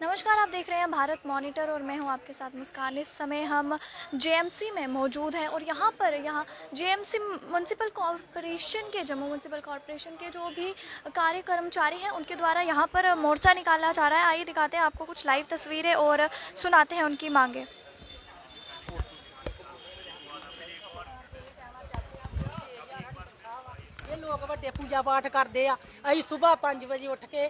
नमस्कार, आप देख रहे हैं भारत मॉनिटर और मैं हूं आपके साथ मुस्कान। इस समय हम जेएमसी में मौजूद हैं और यहाँ जेएमसी म्यूनसिपल कॉरपोरेशन के जम्मू म्यूनसिपल कॉरपोरेशन के जो भी कार्य कर्मचारी हैं उनके द्वारा यहाँ पर मोर्चा निकाला जा रहा है। आइए दिखाते हैं आपको कुछ लाइव तस्वीरें और सुनाते हैं उनकी मांगे। ये लोग ਵੱਡੇ पूजा पाठ करते हैं। अं सुबह 5 बजे उठ के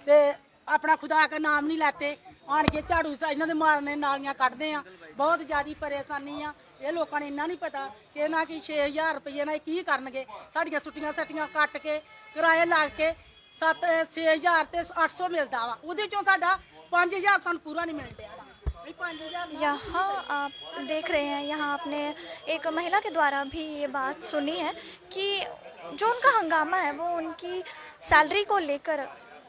ते अपना खुदा का नाम नहीं लेते, आन के झाड़ू इन्हों के मारने नालियां कढ़ते हैं। बहुत ज़्यादा परेशानी आ। ये लोगों ने इन्ना नहीं पता कि इन्हें कि 6000 रुपये ना की करनगे। साड़ियाँ सुट्टियाँ सट्टियाँ कट के किराए ला के 6000 ते 800 मिलता वा, उहदे चों साडा 5000 सानूं पूरा नहीं मिल रहा। यहाँ आप देख रहे हैं, यहाँ आपने एक महिला के द्वारा भी ये बात सुनी है कि जो उनका हंगामा है वो उनकी सैलरी को लेकर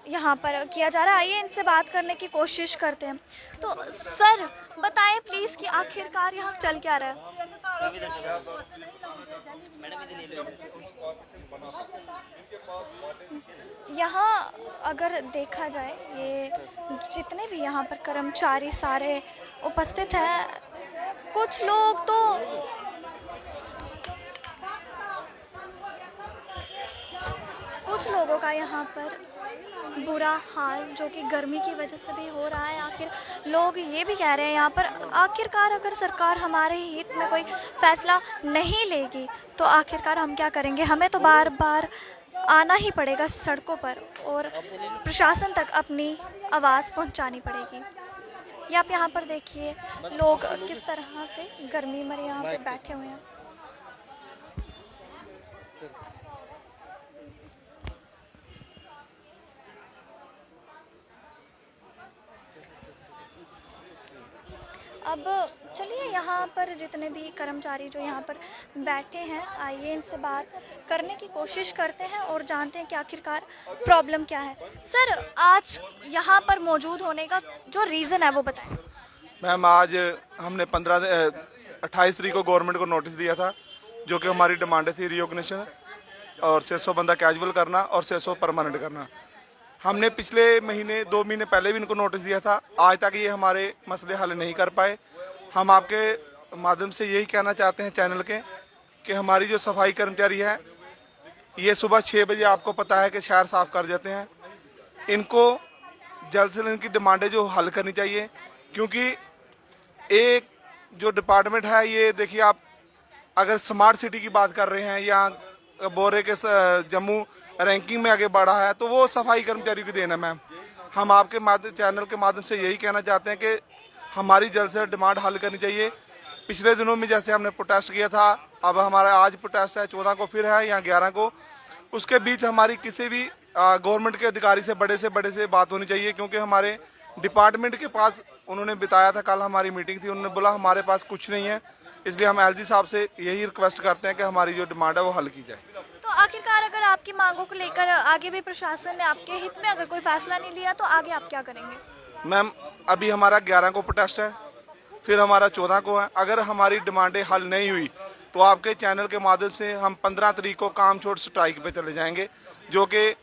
यहाँ पर किया जा रहा है। आइए इनसे बात करने की कोशिश करते हैं। तो सर बताएं प्लीज़ कि आखिरकार यहाँ चल क्या रहा है। यहाँ अगर देखा जाए, ये जितने भी यहाँ पर कर्मचारी सारे उपस्थित हैं, कुछ लोग तो कुछ लोगों का यहाँ पर बुरा हाल जो कि गर्मी की वजह से भी हो रहा है। आखिर लोग ये भी कह रहे हैं यहाँ पर, आखिरकार अगर सरकार हमारे हित में कोई फैसला नहीं लेगी तो आखिरकार हम क्या करेंगे। हमें तो बार बार आना ही पड़ेगा सड़कों पर और प्रशासन तक अपनी आवाज़ पहुंचानी पड़ेगी। ये आप यहाँ पर देखिए लोग किस तरह से गर्मी में यहाँ पे बैठे हुए हैं। अब चलिए यहाँ पर जितने भी कर्मचारी जो यहाँ पर बैठे हैं, आइए इनसे बात करने की कोशिश करते हैं और जानते हैं कि आखिरकार प्रॉब्लम क्या है। सर आज यहाँ पर मौजूद होने का जो रीज़न है वो बताएं। मैम आज हमने 28 तारीख को गवर्नमेंट को नोटिस दिया था, जो कि हमारी डिमांड थी रिओगनेशन और 600 बंदा कैजुअल करना और 600 परमानेंट करना। हमने पिछले महीने 2 महीने पहले भी इनको नोटिस दिया था, आज तक ये हमारे मसले हल नहीं कर पाए। हम आपके माध्यम से यही कहना चाहते हैं चैनल के कि हमारी जो सफाई कर्मचारी है ये सुबह 6 बजे आपको पता है कि शहर साफ कर जाते हैं। इनको जल्द से जल्द इनकी डिमांडें जो हल करनी चाहिए, क्योंकि एक जो डिपार्टमेंट है ये देखिए, आप अगर स्मार्ट सिटी की बात कर रहे हैं या बोल रहे कि जम्मू रैंकिंग में आगे बढ़ा है तो वो सफाई कर्मचारियों की देन है। मैम हम आपके चैनल के माध्यम से यही कहना चाहते हैं कि हमारी जल्द से डिमांड हल करनी चाहिए। पिछले दिनों में जैसे हमने प्रोटेस्ट किया था, अब हमारा आज प्रोटेस्ट है 14 को फिर है या 11 को, उसके बीच हमारी किसी भी गवर्नमेंट के अधिकारी से बड़े से बात होनी चाहिए, क्योंकि हमारे डिपार्टमेंट के पास उन्होंने बताया था, कल हमारी मीटिंग थी, उन्होंने बोला हमारे पास कुछ नहीं है। इसलिए हम एलजी साहब से यही रिक्वेस्ट करते हैं कि हमारी जो डिमांड है वो हल की जाए। तो आखिरकार अगर आपकी मांगों को लेकर आगे भी प्रशासन ने आपके हित में अगर कोई फैसला नहीं लिया तो आगे आप क्या करेंगे। मैम अभी हमारा 11 को प्रोटेस्ट है, फिर हमारा 14 को है। अगर हमारी डिमांडें हल नहीं हुई तो आपके चैनल के माध्यम से हम 15 तारीख को काम छोड़ स्ट्राइक पे चले जाएंगे, जो कि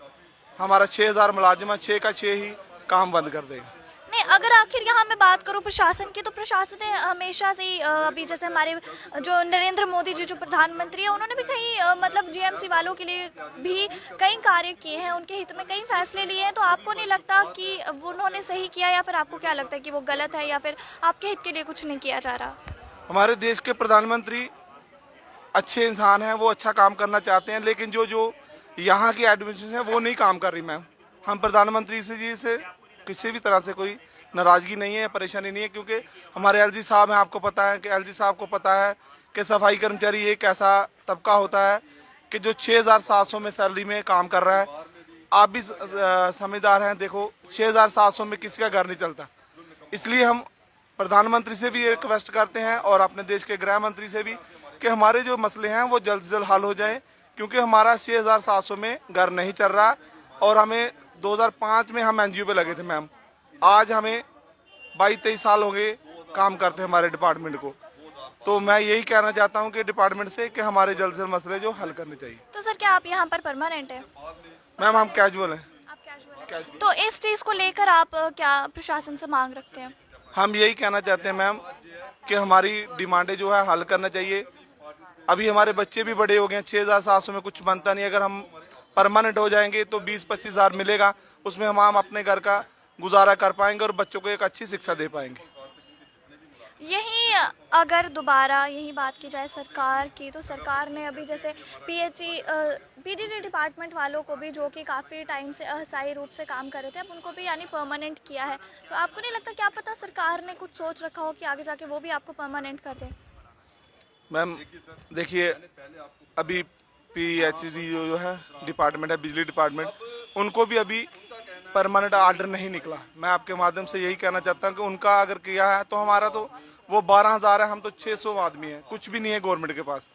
हमारा 6000 मुलाजिम 6 का 6 ही काम बंद कर देगा। नहीं, अगर आखिर यहाँ मैं बात करूँ प्रशासन की, तो प्रशासन ने हमेशा से ही अभी जैसे हमारे जो नरेंद्र मोदी जी जो प्रधानमंत्री है, उन्होंने भी कई मतलब जीएमसी वालों के लिए भी कई कार्य किए हैं, उनके हित में कई फैसले लिए हैं। तो आपको नहीं लगता कि उन्होंने सही किया, या फिर आपको क्या लगता है कि वो गलत है, या फिर आपके हित के लिए कुछ नहीं किया जा रहा। हमारे देश के प्रधानमंत्री अच्छे इंसान हैं, वो अच्छा काम करना चाहते हैं, लेकिन जो यहाँ की एडमिनिस्ट्रेशन है वो नहीं काम कर रही। मैम हम प्रधानमंत्री जी से किसी भी तरह से कोई नाराजगी नहीं है, परेशानी नहीं है, क्योंकि हमारे एलजी साहब हैं, आपको पता है कि एलजी साहब को पता है कि सफाई कर्मचारी एक ऐसा तबका होता है कि जो 6700 में सैलरी में काम कर रहा है। आप भी समझदार हैं, देखो 6700 में किसी का घर नहीं चलता। इसलिए हम प्रधानमंत्री से भी रिक्वेस्ट करते हैं और अपने देश के गृह मंत्री से भी कि हमारे जो मसले हैं वो जल्द से जल्द हल हो जाए, क्योंकि हमारा 6700 में घर नहीं चल रहा। और हमें 2005 में हम एनजीओ पे लगे थे। मैम आज हमें 22-23 साल हो गए काम करते हमारे डिपार्टमेंट को। तो मैं यही कहना चाहता हूं कि डिपार्टमेंट से कि हमारे जल्द से जल्द मसले जो हल करने चाहिए। तो सर क्या आप यहाँ पर परमानेंट है? मैम हम कैजुअल हैं। आप कैजुअल तो इस चीज़ को लेकर आप क्या प्रशासन से मांग रखते हैं? हम यही कहना चाहते हैं मैम कि हमारी डिमांडें जो है हल करना चाहिए। अभी हमारे बच्चे भी बड़े हो गए हैं, 6,700 में कुछ बनता नहीं। अगर हम परमानेंट हो जाएंगे तो 20-25 हज़ार मिलेगा, उसमें हम अपने घर का गुजारा कर पाएंगे और बच्चों को एक अच्छी शिक्षा दे पाएंगे। यही अगर दोबारा यही बात की जाए सरकार की, तो सरकार ने अभी जैसे पीडीडी डिपार्टमेंट वालों को भी, जो कि काफ़ी टाइम से अस्थायी रूप से काम कर रहे थे, अब उनको भी यानी परमानेंट किया है। तो आपको नहीं लगता, क्या पता सरकार ने कुछ सोच रखा हो कि आगे जाके वो भी आपको परमानेंट कर दें? मैम देखिए, अभी पीएचडी जो है डिपार्टमेंट है, बिजली डिपार्टमेंट, उनको भी अभी परमानेंट आर्डर नहीं निकला। मैं आपके माध्यम से यही कहना चाहता हूँ कि उनका अगर किया है तो हमारा तो वो 12,000 है, हम तो 600 आदमी हैं, कुछ भी नहीं है गवर्नमेंट के पास।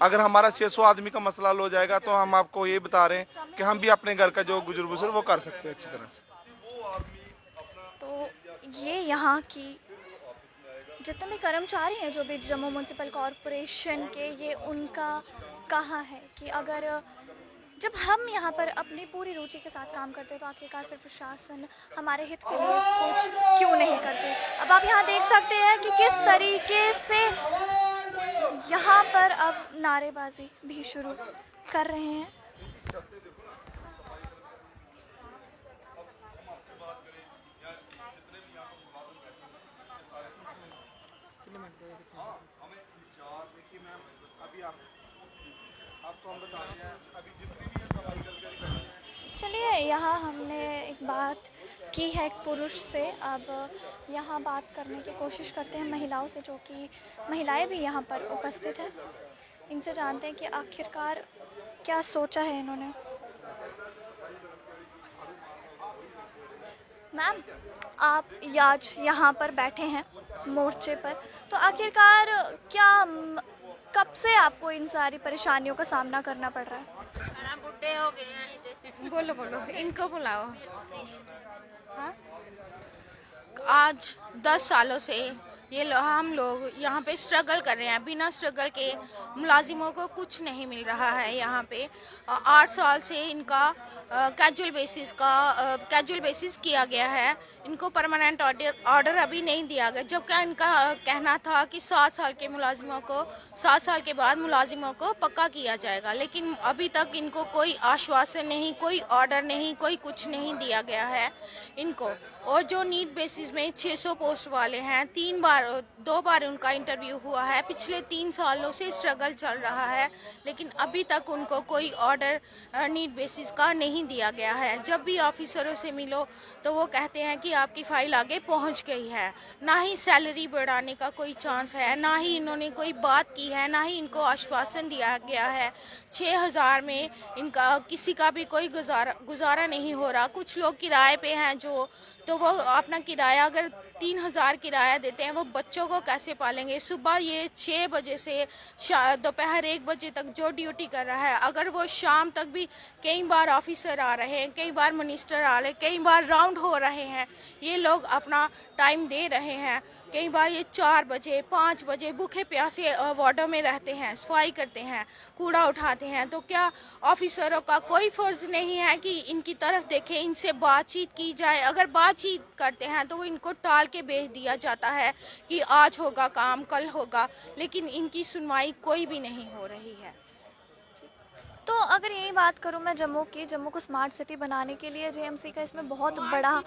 अगर हमारा 600 आदमी का मसला हल हो जाएगा तो हम आपको ये बता रहे हैं कि हम भी अपने घर का जो गुजर बसर वो कर सकते हैं अच्छी तरह से। तो ये यहाँ की जितने भी कर्मचारी हैं जो भी जम्मू म्यूनसिपल कॉरपोरेशन के, ये उनका कहा है कि अगर जब हम यहाँ पर अपनी पूरी रुचि के साथ काम करते हैं तो आखिरकार फिर प्रशासन हमारे हित के लिए कुछ क्यों नहीं करते। अब आप यहाँ देख सकते हैं कि किस तरीके से यहाँ पर अब नारेबाजी भी शुरू कर रहे हैं। चलिए, यहाँ हमने एक बात की है एक पुरुष से, अब यहाँ बात करने की कोशिश करते हैं महिलाओं से, जो कि महिलाएं भी यहाँ पर उपस्थित हैं। इनसे जानते हैं कि आखिरकार क्या सोचा है इन्होंने। मैम, आप आज यहाँ पर बैठे हैं मोर्चे पर, तो आखिरकार क्या कब से आपको इन सारी परेशानियों का सामना करना पड़ रहा है? बुढ़े हो गए हैं। बोलो बोलो, इनको बुलाओ। हाँ? आज 10 सालों से हम लोग यहाँ पे स्ट्रगल कर रहे हैं। बिना स्ट्रगल के मुलाजिमों को कुछ नहीं मिल रहा है। यहाँ पे 8 साल से इनका कैजुअल बेसिस किया गया है। इनको परमानेंट ऑर्डर अभी नहीं दिया गया, जबकि इनका कहना था कि 7 साल के बाद मुलाजिमों को पक्का किया जाएगा, लेकिन अभी तक इनको कोई आश्वासन नहीं, कोई ऑर्डर नहीं, कोई कुछ नहीं दिया गया है इनको। और जो नीड बेसिस में 600 पोस्ट वाले हैं, 2 बार उनका इंटरव्यू हुआ है। पिछले 3 सालों से स्ट्रगल चल रहा है, लेकिन अभी तक उनको कोई ऑर्डर नीड बेसिस का नहीं दिया गया है। जब भी ऑफिसरों से मिलो तो वो कहते हैं कि आपकी फाइल आगे पहुंच गई है। ना ही सैलरी बढ़ाने का कोई चांस है, ना ही इन्होंने कोई बात की है, ना ही इनको आश्वासन दिया गया है। 6,000 में इनका किसी का भी कोई गुजारा नहीं हो रहा। कुछ लोग किराए पे हैं तो वो अपना किराया, अगर 3,000 किराया देते हैं, वो बच्चों को कैसे पालेंगे। सुबह ये 6 बजे से दोपहर 1 बजे तक जो ड्यूटी कर रहा है, अगर वो शाम तक भी, कई बार ऑफिसर आ रहे हैं, कई बार मिनिस्टर आ रहे हैं, कई बार राउंड हो रहे हैं, ये लोग अपना टाइम दे रहे हैं। कई बार ये 4 बजे 5 बजे भूखे प्यासे वार्डों में रहते हैं, सफाई करते हैं, कूड़ा उठाते हैं। तो क्या ऑफिसरों का कोई फर्ज नहीं है कि इनकी तरफ देखें, इनसे बातचीत की जाए? अगर बातचीत करते हैं तो वो इनको टाल के भेज दिया जाता है कि आज होगा काम, कल होगा, लेकिन इनकी सुनवाई कोई भी नहीं हो रही है। तो अगर यही बात करूं मैं जम्मू को स्मार्ट सिटी बनाने के लिए जेएमसी का इसमें बहुत बड़ा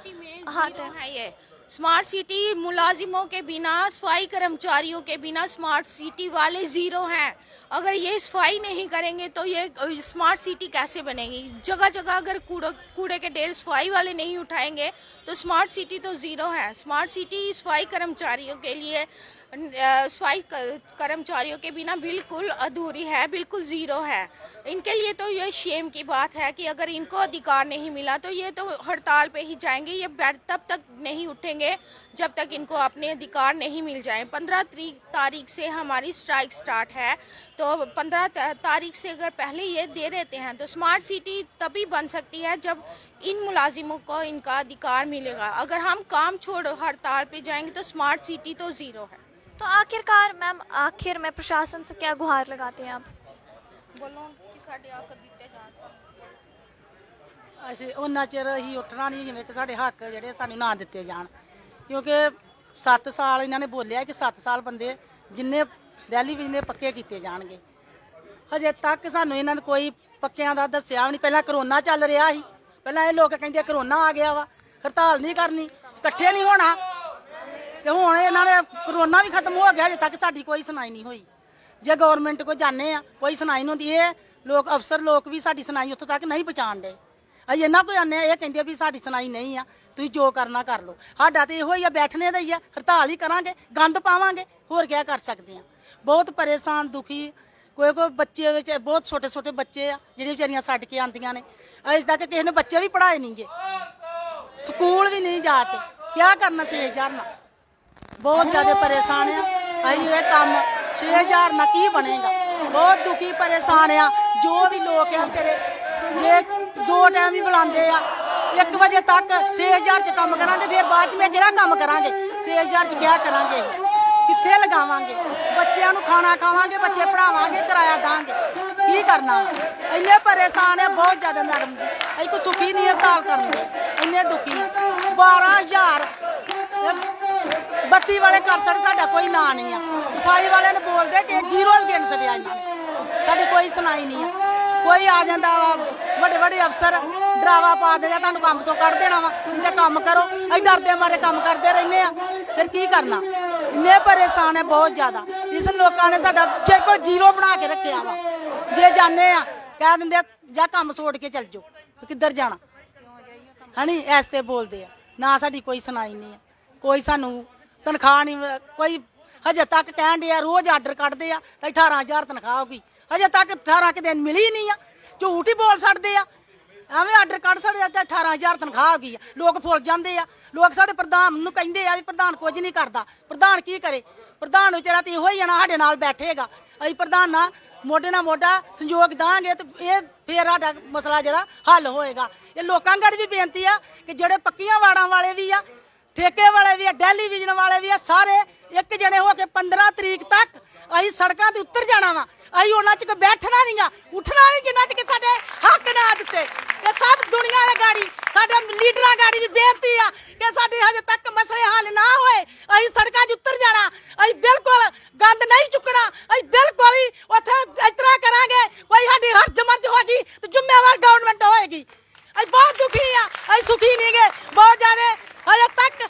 हाथ है। ये स्मार्ट सिटी मुलाजिमों के बिना, सफाई कर्मचारियों के बिना स्मार्ट सिटी वाले जीरो हैं। अगर ये सफाई नहीं करेंगे तो ये स्मार्ट सिटी कैसे बनेगी? जगह जगह अगर कूड़े के ढेर सफाई वाले नहीं उठाएंगे तो स्मार्ट सिटी तो जीरो है। स्मार्ट सिटी सफाई कर्मचारियों के लिए, सफाई कर्मचारियों के बिना बिल्कुल अधूरी है, बिल्कुल जीरो है। इनके लिए तो ये शेम की बात है कि अगर इनको अधिकार नहीं मिला तो ये तो हड़ताल पे ही जाएंगे। ये तब तक नहीं उठेंगे जब तक इनको अपने अधिकार नहीं मिल जाए। 15 तारीख से हमारी स्ट्राइक स्टार्ट है, तो 15 तारीख से अगर पहले ये दे देते हैं तो स्मार्ट सिटी तभी बन सकती है जब इन मुलाजिमों को इनका अधिकार मिलेगा। अगर हम काम छोड़ हड़ताल पे जाएंगे तो स्मार्ट सिटी तो जीरो है। तो आखिरकार मैम, आखिर में प्रशासन से क्या गुहार लगाते हैं आप? बोलो कि साढ़े आकर दीते ਅਸੀਂ ਉਹਨਾਂ ਚਿਰ ਅਸੀਂ ਉੱਠਣਾ ਨਹੀਂ ਜਿੰਨੇ ਕਿ ਸਾਡੇ ਹੱਕ ਜਿਹੜੇ ਸਾਨੂੰ ਨਾ ਦਿੱਤੇ ਜਾਣ, ਕਿਉਂਕਿ 7 ਸਾਲ ਇਹਨਾਂ ਨੇ ਬੋਲਿਆ ਕਿ 7 ਸਾਲ ਬੰਦੇ ਜਿੰਨੇ ਟੈਲੀਵਿਜ਼ਨ ਦੇ ਪੱਕੇ ਕੀਤੇ ਜਾਣਗੇ। ਹਜੇ ਤੱਕ ਸਾਨੂੰ ਇਹਨਾਂ ਨੇ ਕੋਈ ਪੱਕਿਆਂ ਦਾ ਦੱਸਿਆ ਵੀ ਨਹੀਂ। ਪਹਿਲਾਂ ਕਰੋਨਾ ਚੱਲ ਰਿਹਾ ਸੀ, ਪਹਿਲਾਂ ਇਹ ਲੋਕ ਕਹਿੰਦੇ ਕਰੋਨਾ ਆ ਗਿਆ ਵਾ, ਹੜਤਾਲ ਨਹੀਂ ਕਰਨੀ, ਇਕੱਠੇ ਨਹੀਂ ਹੋਣਾ, ਤੇ ਹੁਣ ਇਹਨਾਂ ਨੇ ਕਰੋਨਾ ਵੀ ਖਤਮ ਹੋ ਗਿਆ, ਹਜੇ ਤੱਕ ਸਾਡੀ ਕੋਈ ਸੁਣਾਈ ਨਹੀਂ ਹੋਈ। ਜੇ ਗਵਰਨਮੈਂਟ ਕੋ ਜਾਂਦੇ ਆ ਕੋਈ ਸੁਣਾਈ ਨਹੀਂ ਹੁੰਦੀ। ਇਹ ਲੋਕ ਅਫਸਰ ਲੋਕ ਵੀ ਸਾਡੀ ਸੁਣਾਈ ਉੱਥੋਂ ਤੱਕ ਨਹੀਂ ਪਹੁੰਚਾਉਣ ਦੇ। ਅਸੀਂ ਇਹਨਾਂ ਕੋਈ ਆਨੇ ਆ, ਇਹ ਕਹਿੰਦੇ ਵੀ ਸਾਡੀ ਸੁਣਾਈ ਨਹੀਂ ਆ, ਤੁਸੀਂ ਜੋ ਕਰਨਾ ਕਰ ਲਓ। ਸਾਡਾ ਤੇ ਇਹੋ ਹੀ ਆ, ਬੈਠਣੇ ਦਾ ਹੀ ਆ, ਹੜਤਾਲ ਹੀ ਕਰਾਂਗੇ, ਗੰਦ ਪਾਵਾਂਗੇ, ਹੋਰ ਕੀ ਕਰ ਸਕਦੇ ਆ। ਬਹੁਤ ਪਰੇਸ਼ਾਨ ਦੁਖੀ, ਕੋਈ ਬੱਚੇ ਵਿੱਚ ਬਹੁਤ ਛੋਟੇ ਛੋਟੇ ਬੱਚੇ ਆ ਜਿਹੜੀਆਂ ਵਿਚਾਰੀਆਂ ਛੱਡ ਕੇ ਆਉਂਦੀਆਂ ਨੇ। ਅਜੇ ਤੱਕ ਕਿਸੇ ਨੇ ਬੱਚੇ ਵੀ ਪੜ੍ਹਾਏ ਨਹੀਂ ਗੇ, ਸਕੂਲ ਵੀ ਨਹੀਂ ਜਾ ਕੇ, ਕੀ ਕਰਨਾ 6000 ਨਾਲ। ਬਹੁਤ ਜ਼ਿਆਦਾ ਪਰੇਸ਼ਾਨ ਆ ਅਸੀਂ। ਇਹ ਕੰਮ 6000 ਨਾਲ ਕੀ ਬਣੇਗਾ। ਬਹੁਤ ਦੁਖੀ ਪਰੇਸ਼ਾਨ ਆ। ਜੋ ਵੀ ਲੋਕ ਆ ਵਿਚਾਰੇ, ਜੇ 2 ਟਾਈਮ ਹੀ ਬੁਲਾਉਂਦੇ ਆ, 1 ਵਜੇ ਤੱਕ 6000 ਚ ਕੰਮ ਕਰਾਂਗੇ, ਫਿਰ ਬਾਅਦ ਚ ਮੈਂ ਕਿਹੜਾ ਕੰਮ ਕਰਾਂਗੇ। 6000 ਚ ਕਿਆ ਕਰਾਂਗੇ, ਕਿੱਥੇ ਲਗਾਵਾਂਗੇ, ਬੱਚਿਆਂ ਨੂੰ ਖਾਣਾ ਖਾਵਾਂਗੇ, ਬੱਚੇ ਪੜਾਵਾਂਗੇ, ਕਿਰਾਇਆ ਦਾਂਗੇ, ਕੀ ਕਰਨਾ। ਇੰਨੇ ਪਰੇਸ਼ਾਨ ਆ ਬਹੁਤ ਜ਼ਿਆਦਾ ਮੈਡਮ ਜੀ। ਅਸੀਂ ਕੋਈ ਸੁਖੀ ਨਹੀਂ ਹੜਤਾਲ ਕਰਨਗੇ, ਇੰਨੇ ਦੁਖੀ। 12000 ਬੱਤੀ ਵਾਲੇ ਕਰ ਛੱਡ, ਸਾਡਾ ਕੋਈ ਨਾਂ ਨਹੀਂ ਆ। ਸਫਾਈ ਵਾਲਿਆਂ ਨੇ ਬੋਲਦੇ ਕਿ 0 ਵੀ ਗਿਣ ਛੱਡਿਆ ਇਹਨਾਂ ਨੇ, ਸਾਡੀ ਕੋਈ ਸੁਣਾਈ ਨਹੀਂ ਆ। ਕੋਈ ਆ ਜਾਂਦਾ ਵਾ ਵੱਡੇ ਵੱਡੇ ਅਫਸਰ, ਡਰਾਵਾ ਪਾ ਦੇ ਜਾਂ ਤੁਹਾਨੂੰ ਕੰਮ ਤੋਂ ਕੱਢ ਦੇਣਾ ਵਾ, ਨਹੀਂ ਤੇ ਕੰਮ ਕਰੋ। ਅਸੀਂ ਡਰਦੇ ਮਾਰੇ ਕੰਮ ਕਰਦੇ ਰਹਿੰਦੇ ਆ, ਫਿਰ ਕੀ ਕਰਨਾ। ਇੰਨੇ ਪਰੇਸ਼ਾਨ ਹੈ ਬਹੁਤ ਜ਼ਿਆਦਾ। ਇਸ ਲੋਕਾਂ ਨੇ ਸਾਡਾ ਜੇ ਕੋਈ 0 ਬਣਾ ਕੇ ਰੱਖਿਆ ਵਾ। ਜੇ ਜਾਂਦੇ ਆ ਕਹਿ ਦਿੰਦੇ ਆ ਜਾਂ ਕੰਮ ਛੋੜ ਕੇ ਚੱਲ ਜਾਓ, ਕਿੱਧਰ ਜਾਣਾ ਹਣੀ, ਐਸ ਤੇ ਬੋਲਦੇ ਆ। ਨਾ ਸਾਡੀ ਕੋਈ ਸੁਣਾਈ ਨਹੀਂ ਆ, ਕੋਈ ਸਾਨੂੰ ਤਨਖਾਹ ਨਹੀਂ। ਕੋਈ ਹਜੇ ਤੱਕ ਕਹਿਣ ਦੇ ਆ ਰੋਜ਼ ਆਰਡਰ ਕੱਢਦੇ ਆ ਤਾਂ 18000 ਤਨਖਾਹ ਹੋਗੀ, ਹਜੇ ਤੱਕ 18 ਕਿ ਦਿਨ ਮਿਲੀ ਨਹੀਂ ਆ। ਝੂਠ ਹੀ ਬੋਲ ਛੱਡਦੇ ਆ, ਐਵੇਂ ਆਰਡਰ ਕੱਢ ਛੱਡਿਆ ਤੇ 18000 ਤਨਖਾਹ ਹੋ ਗਈ ਆ। ਲੋਕ ਫੁੱਲ ਜਾਂਦੇ ਆ। ਲੋਕ ਸਾਡੇ ਪ੍ਰਧਾਨ ਨੂੰ ਕਹਿੰਦੇ ਆ ਵੀ ਪ੍ਰਧਾਨ ਕੁਝ ਨਹੀਂ ਕਰਦਾ। ਪ੍ਰਧਾਨ ਕੀ ਕਰੇ, ਪ੍ਰਧਾਨ ਵਿਚਾਰਾ ਤੇ ਇਹੋ ਹੀ ਜਾਣਾ ਸਾਡੇ ਨਾਲ ਬੈਠੇਗਾ। ਅਸੀਂ ਪ੍ਰਧਾਨ ਨਾਲ ਮੋਢੇ ਨਾਲ ਮੋਢਾ ਸੰਯੋਗ ਦਾਂਗੇ ਤੇ ਇਹ ਫੇਰ ਸਾਡਾ ਮਸਲਾ ਜਿਹੜਾ ਹੱਲ ਹੋਏਗਾ। ਇਹ ਲੋਕਾਂ ਗੜ ਵੀ ਬੇਨਤੀ ਆ ਕਿ ਜਿਹੜੇ ਪੱਕੀਆਂ ਵਾੜਾਂ ਵਾਲੇ ਵੀ ਆ, ਠੇਕੇ ਵਾਲੇ ਵੀ ਆ, ਟੈਲੀਵਿਜ਼ਨ ਵਾਲੇ ਵੀ ਆ, ਸਾਰੇ ਇੱਕ ਜਣੇ ਹੋ ਕੇ 15 ਤਰੀਕ ਤੱਕ ਅਸੀਂ ਸੜਕਾਂ ਤੇ ਉਤਰ ਜਾਣਾ ਵਾ। ਅਸੀਂ ਉਹਨਾਂ ਚ ਬੈਠਣਾ ਨਹੀਂਗਾ, ਉੱਠਣਾ ਨਹੀਂ ਜਿੰਨਾ ਚ ਸਾਡੇ ਹੱਕ ਨਾ ਦਿੱਤੇ। ਇਹ ਸਭ ਦੁਨੀਆ ਦੇ ਗਾੜੀ, ਸਾਡੇ ਲੀਡਰਾਂ ਗਾੜੀ ਵੀ ਬੇਨਤੀ ਆ ਕਿ ਸਾਡੇ ਹਜੇ ਤੱਕ ਮਸਲੇ ਹੱਲ ਨਾ ਹੋਏ, ਅਸੀਂ ਸੜਕਾਂ 'ਚ ਉਤਰ ਜਾਣਾ। ਅਸੀਂ ਬਿਲਕੁਲ ਗੰਦ ਨਹੀਂ ਚੁੱਕਣਾ, ਅਸੀਂ ਬਿਲਕੁਲ ਹੀ ਉੱਥੇ ਇਸ ਤਰ੍ਹਾਂ ਕਰਾਂਗੇ। ਕੋਈ ਸਾਡੀ ਹਰਜ ਮਰਜ ਹੋ ਗਈ ਤੇ ਜ਼ਿੰਮੇਵਾਰ ਗਵਰਨਮੈਂਟ ਹੋਏਗੀ। ਅਸੀਂ ਬਹੁਤ ਦੁਖੀ ਆ, ਅਸੀਂ ਸੁਖੀ ਨਹੀਂ ਗਏ ਬਹੁਤ ਜ਼ਿਆਦਾ। ਹਜੇ ਤੱਕ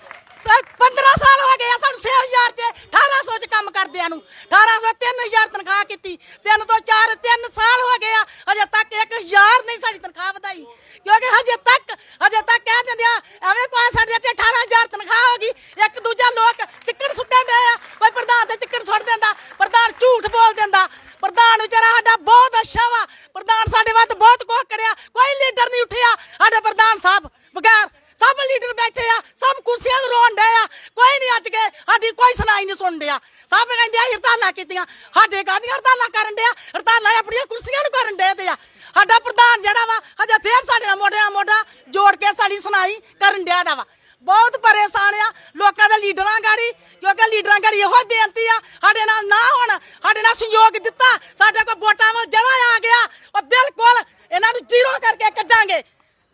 15 ਸਾਲ ਹੋ ਗਏ ਆ ਸਾਨੂੰ 6000 ਚ 1800 ਚ ਕੰਮ ਕਰਦਿਆਂ ਨੂੰ। 1800 3000 ਤਨਖਾਹ ਕੀਤੀ, 3 ਤੋਂ 4 3 ਸਾਲ ਹੋ ਗਏ ਆ, ਹਜੇ ਤੱਕ 1000 ਨਹੀਂ ਸਾਡੀ ਤਨਖਾਹ ਵਧਾਈ। ਕਿਉਂਕਿ ਹਜੇ ਤੱਕ ਕਹਿ ਦਿੰਦੇ ਆ ਐਵੇਂ ਪਾ ਸਾਡੇ ਤੇ 18000 ਤਨਖਾਹ ਹੋ ਗਈ। ਇੱਕ ਦੂਜਾ ਲੋਕ ਚਿੱਕੜ ਸੁੱਟਣ ਦੇ ਆ, ਕੋਈ ਪ੍ਰਧਾਨ ਤੇ ਚਿੱਕੜ ਸੁੱਟ ਦਿੰਦਾ, ਪ੍ਰਧਾਨ ਝੂਠ ਬੋਲ ਦਿੰਦਾ। ਪ੍ਰਧਾਨ ਵਿਚਾਰਾ ਸਾਡਾ ਬਹੁਤ ਅੱਛਾ ਵਾ, ਪ੍ਰਧਾਨ ਸਾਡੇ ਵੱਲ ਬਹੁਤ ਕੁਝ ਕਰਿਆ, ਕੋਈ ਲੀਡਰ ਨਹੀਂ ਉੱਠਿਆ ਸਾਡੇ ਪ੍ਰਧਾਨ ਸਾਹਿਬ ਬਗੈਰ। ਸਭ ਲੀਡਰ ਬੈਠੇ ਆ, ਸਭ ਕੁਰਸੀਆਂ ਤੇ ਰੋਣ ਡਏ ਆ, ਕੋਈ ਨਹੀਂ ਅੱਜ ਕੇ ਸਾਡੀ ਕੋਈ ਸੁਣਾਈ ਨਹੀਂ ਸੁਣ ਡਿਆ। ਸਭ ਕਹਿੰਦੇ ਆ ਹੜਤਾਲਾਂ ਕੀਤੀਆਂ, ਸਾਡੇ ਕਾਹਦੀਆਂ ਹੜਤਾਲਾਂ ਕਰਨ ਡਿਆ, ਹੜਤਾਲਾਂ ਆਪਣੀਆਂ ਕੁਰਸੀਆਂ ਨੂੰ ਕਰਨ ਡਏ ਤੇ ਆ। ਸਾਡਾ ਪ੍ਰਧਾਨ ਜਿਹੜਾ ਵਾ ਹਜੇ ਫੇਰ ਸਾਡੇ ਨਾਲ ਮੋਢੇ ਨਾਲ ਮੋਢਾ ਜੋੜ ਕੇ ਸਾਡੀ ਸੁਣਾਈ ਕਰਨ ਡਿਆ ਦਾ ਵਾ। ਬਹੁਤ ਪਰੇਸ਼ਾਨ ਆ ਲੋਕਾਂ ਦੇ ਲੀਡਰਾਂ ਗਾੜੀ, ਕਿਉਂਕਿ ਲੀਡਰਾਂ ਗਾੜੀ ਇਹੋ ਬੇਨਤੀ ਆ ਸਾਡੇ ਨਾਲ ਨਾ ਹੋਣ, ਸਾਡੇ ਨਾਲ ਸਹਿਯੋਗ ਦਿੱਤਾ, ਸਾਡੇ ਕੋਲ ਵੋਟਾਂ ਵੱਲ ਜਿਹੜਾ ਆ ਗਿਆ ਉਹ ਬਿਲਕੁਲ ਇਹਨਾਂ ਨੂੰ 0 ਕਰਕੇ ਕੱਢਾਂਗੇ।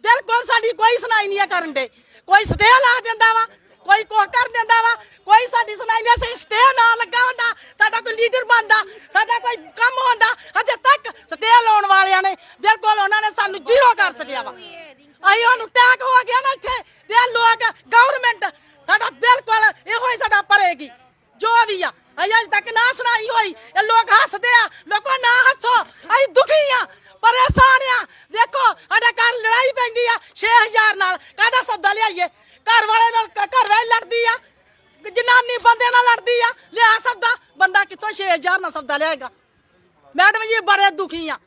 ਬਿਲਕੁਲ ਸਾਡੀ ਕੋਈ ਸੁਣਾਈ ਨਹੀਂ ਕਰਨ ਦੇ। ਕੋਈ ਸਟੇ ਲਾ ਦਿੰਦਾ ਵਾ, ਕੋਈ ਕੁਝ ਕਰ ਦਿੰਦਾ ਵਾ, ਕੋਈ ਸਾਡੀ ਸੁਣਾਈ ਨਹੀਂ। ਅਸੀਂ ਸਟੇ ਨਾ ਲੱਗਾ ਹੁੰਦਾ, ਸਾਡਾ ਕੋਈ ਲੀਡਰ ਬਣਦਾ, ਸਾਡਾ ਕੋਈ ਕੰਮ ਹੁੰਦਾ। ਹਜੇ ਤੱਕ ਸਟੇ ਲਾਉਣ ਵਾਲਿਆਂ ਨੇ ਬਿਲਕੁਲ ਉਹਨਾਂ ਨੇ ਸਾਨੂੰ 0 ਕਰ ਛੱਡਿਆ ਵਾ। ਅਸੀਂ ਉਹਨੂੰ ਟੈਕ ਹੋ ਗਿਆ ਨਾ ਇੱਥੇ ਤੇ ਲੋਕ ਗਵਰਨਮੈਂਟ ਸਾਡਾ ਬਿਲਕੁਲ ਇਹੋ ਹੀ ਸਾਡਾ ਭਰੇਗੀ ਜੋ ਵੀ ਆ। ਅਸੀਂ ਅੱਜ ਤੱਕ ਨਾ ਸੁਣਾਈ ਹੋਈ। ਇਹ ਲੋਕ ਹੱਸਦੇ ਆ, ਲੋਕੋ ਨਾ ਹੱਸੋ, ਅਸੀਂ ਦੁਖੀ ਆ, ਪਰੇਸ਼ਾਨ ਆ। ਦੇਖੋ ਸਾਡੇ ਘਰ ਲੜਾਈ ਪੈਂਦੀ ਆ 6000 ਨਾਲ, ਕਾਹਦਾ ਸੌਦਾ ਲਿਆਈਏ। ਘਰ ਵਾਲੇ ਨਾਲ ਘਰ ਵਾਲੀ ਲੜਦੀ ਆ, ਜਨਾਨੀ ਬੰਦੇ ਨਾਲ ਲੜਦੀ ਆ, ਲਿਆ ਸੌਦਾ। ਬੰਦਾ ਕਿੱਥੋਂ 6000 ਨਾਲ ਸੌਦਾ ਲਿਆਏਗਾ। ਮੈਡਮ ਜੀ ਬੜੇ ਦੁਖੀ ਆ,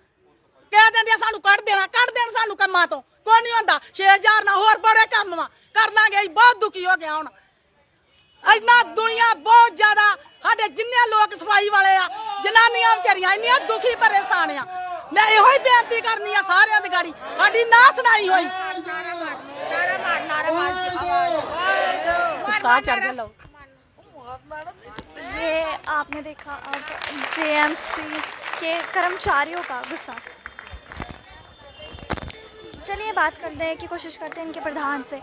ਕਹਿ ਦਿੰਦੇ ਆ ਸਾਨੂੰ ਕੱਢ ਦੇਣ ਸਾਨੂੰ ਕੰਮਾਂ ਤੋਂ। ਕੋਈ ਨਹੀਂ ਹੁੰਦਾ 6000 ਨਾਲ, ਹੋਰ ਬੜੇ ਕੰਮ ਵਾ ਕਰ ਲਾਂਗੇ। ਬਹੁਤ ਦੁਖੀ ਹੋ ਗਿਆ ਹੁਣ। ਇੰਨਾ ਦੁਨੀਆ ਬਹੁਤ ਜ਼ਿਆਦਾ, ਸਾਡੇ ਜਿੰਨੇ ਲੋਕ ਸਫਾਈ ਵਾਲੇ ਆ, ਜਨਾਨੀਆਂ ਵਿਚਾਰੀਆਂ ਇੰਨੀਆਂ ਦੁਖੀ ਪਰੇਸ਼ਾਨ ਆ। ਮੈਂ ਇਹੋ ਹੀ ਬੇਨਤੀ ਕਰਨੀ ਆ ਸਾਰਿਆਂ ਦੀ ਗਾੜੀ, ਸਾਡੀ ਨਾ ਸੁਣਾਈ ਹੋਈ। ਸਾਹ ਚੜ ਗਿਆ ਲਓ। ये आपने देखा अब जेएमसी के कर्मचारियों का गुस्सा। चलिए बात करने की कोशिश करते हैं इनके प्रधान से।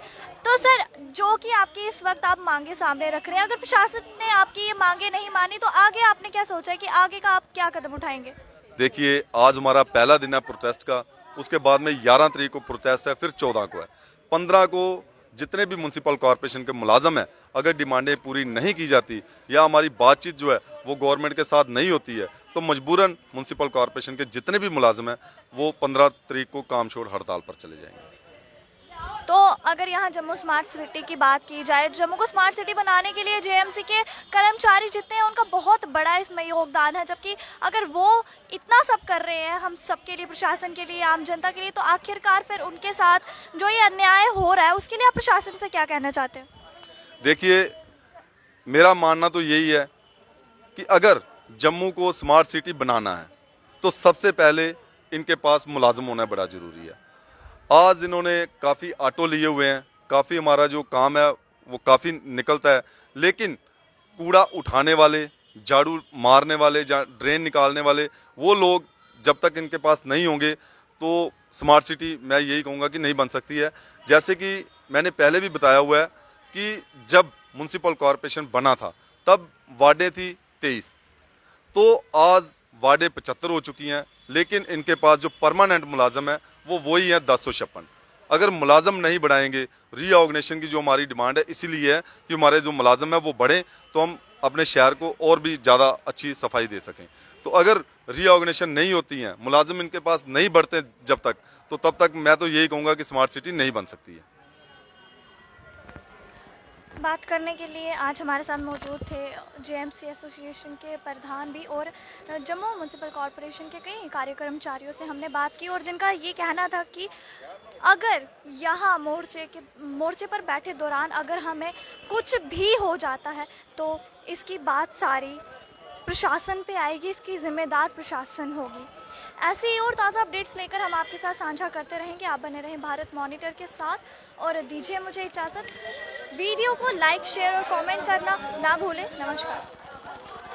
तो सर, जो कि आपकी इस वक्त आप मांगे सामने रख रहे हैं, अगर प्रशासन ने आपकी ये मांगे नहीं मानी तो आगे आपने क्या सोचा है कि आगे का आप क्या कदम उठाएंगे? देखिए, आज हमारा पहला दिन है प्रोटेस्ट का, उसके बाद में 11 तारीख को प्रोटेस्ट है, फिर 14 को है। 15 को जितने भी म्यूनसिपल कॉरपोरेशन के मुलाजम हैं, अगर डिमांडें पूरी नहीं की जाती या हमारी बातचीत जो है वो गवर्नमेंट के साथ नहीं होती है, तो मजबूरन म्यूनसिपल कॉरपोरेशन के जितने भी मुलाजम हैं वो 15 तारीख को काम छोड़ हड़ताल पर चले जाएंगे। तो अगर यहाँ जम्मू स्मार्ट सिटी की बात की जाए, जम्मू को स्मार्ट सिटी बनाने के लिए जेएमसी के कर्मचारी जितने हैं उनका बहुत बड़ा इसमें योगदान है, जबकि अगर वो इतना सब कर रहे हैं हम सबके लिए, प्रशासन के लिए, आम जनता के लिए, तो आखिरकार फिर उनके साथ जो ये अन्याय हो रहा है उसके लिए आप प्रशासन से क्या कहना चाहते हैं? देखिए, मेरा मानना तो यही है कि अगर जम्मू को स्मार्ट सिटी बनाना है तो सबसे पहले इनके पास मुलाजम होना बड़ा ज़रूरी है। आज इन्होंने काफ़ी ऑटो लिए हुए हैं, काफ़ी हमारा जो काम है वो काफ़ी निकलता है, लेकिन कूड़ा उठाने वाले, झाड़ू मारने वाले, ड्रेन निकालने वाले, वो लोग जब तक इनके पास नहीं होंगे तो स्मार्ट सिटी मैं यही कहूँगा कि नहीं बन सकती है। जैसे कि मैंने पहले भी बताया हुआ है कि जब म्यूनसिपल कॉरपोरेशन बना था तब वार्डें थी 23, तो आज वार्डें 75 हो चुकी हैं, लेकिन इनके पास जो परमानेंट मुलाजम है वो वही है 1056। अगर मुलाजम नहीं बढ़ाएंगे, रीऑर्गेनाइजेशन की जो हमारी डिमांड है इसीलिए है कि हमारे जो मुलाजम है वो बढ़ें तो हम अपने शहर को और भी ज़्यादा अच्छी सफाई दे सकें। तो अगर रीऑर्गेनाइजेशन नहीं होती है, मुलाजम इनके पास नहीं बढ़ते जब तक, तो तब तक मैं तो यही कहूँगा कि स्मार्ट सिटी नहीं बन सकती है। बात करने के लिए आज हमारे साथ मौजूद थे जेएमसी एसोसिएशन के प्रधान भी और जम्मू म्यूनसिपल कॉरपोरेशन के कई कार्यकर्मचारियों से हमने बात की, और जिनका ये कहना था कि अगर यहाँ मोर्चे पर बैठे दौरान अगर हमें कुछ भी हो जाता है तो इसकी बात सारी प्रशासन पे आएगी, इसकी जिम्मेदार प्रशासन होगी। ऐसे ही और ताज़ा अपडेट्स लेकर हम आपके साथ साझा करते रहेंगे। आप बने रहें भारत मॉनिटर के साथ और दीजिए मुझे इजाज़त। वीडियो को लाइक, शेयर और कमेंट करना ना भूलें। नमस्कार।